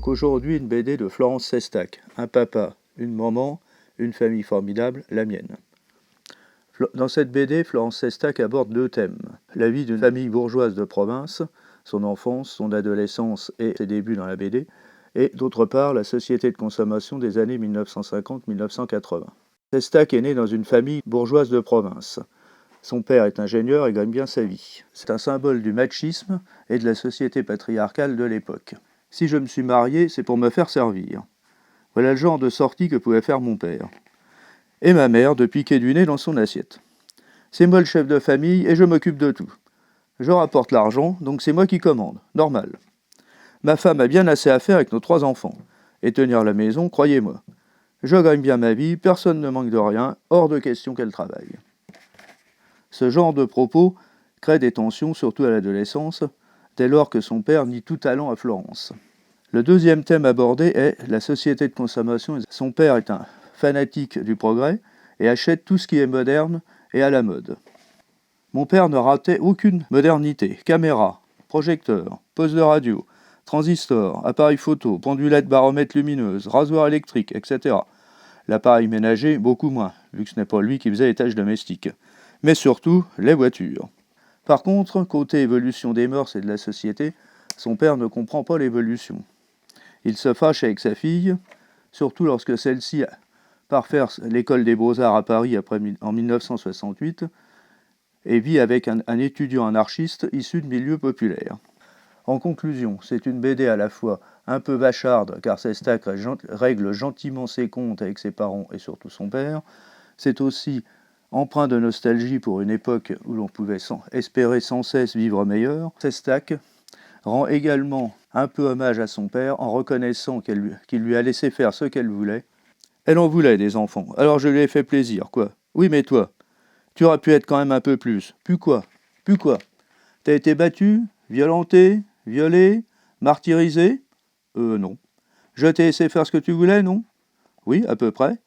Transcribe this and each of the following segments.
Donc aujourd'hui, une BD de Florence Sestac, un papa, une maman, une famille formidable, la mienne. Dans cette BD, Florence Sestac aborde deux thèmes. La vie d'une famille bourgeoise de province, son enfance, son adolescence et ses débuts dans la BD, et d'autre part, la société de consommation des années 1950-1980. Sestac est né dans une famille bourgeoise de province. Son père est ingénieur et gagne bien sa vie. C'est un symbole du machisme et de la société patriarcale de l'époque. Si je me suis marié, c'est pour me faire servir. Voilà le genre de sortie que pouvait faire mon père. Et ma mère de piquer du nez dans son assiette. C'est moi le chef de famille et je m'occupe de tout. Je rapporte l'argent, donc c'est moi qui commande. Normal. Ma femme a bien assez à faire avec nos 3 enfants. Et tenir la maison, croyez-moi. Je gagne bien ma vie, personne ne manque de rien, hors de question qu'elle travaille. Ce genre de propos crée des tensions, surtout à l'adolescence, dès lors que son père nie tout talent à Florence. Le deuxième thème abordé est la société de consommation. Son père est un fanatique du progrès et achète tout ce qui est moderne et à la mode. Mon père ne ratait aucune modernité. Caméra, projecteur, poste de radio, transistor, appareil photo, pendulette baromètre lumineuse, rasoir électrique, etc. L'appareil ménager, beaucoup moins, vu que ce n'est pas lui qui faisait les tâches domestiques. Mais surtout, les voitures. Par contre, côté évolution des mœurs et de la société, son père ne comprend pas l'évolution. Il se fâche avec sa fille, surtout lorsque celle-ci part faire l'école des beaux-arts à Paris en 1968 et vit avec un étudiant anarchiste issu de milieux populaires. En conclusion, c'est une BD à la fois un peu vacharde, car Sestac règle gentiment ses comptes avec ses parents et surtout son père. C'est aussi empreint de nostalgie pour une époque où l'on pouvait espérer sans cesse vivre meilleur. Sestac rend également un peu hommage à son père en reconnaissant qu'il lui a laissé faire ce qu'elle voulait. Elle en voulait des enfants, alors je lui ai fait plaisir, quoi. Oui, mais toi, tu aurais pu être quand même un peu plus. Plus quoi? T'as été battu, violenté, violé, martyrisé? Non. Je t'ai laissé faire ce que tu voulais, non? Oui, à peu près.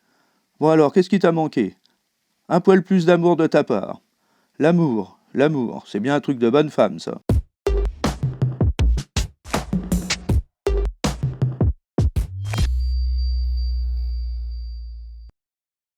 Bon alors, qu'est-ce qui t'a manqué? Un poil plus d'amour de ta part. L'amour, c'est bien un truc de bonne femme, ça.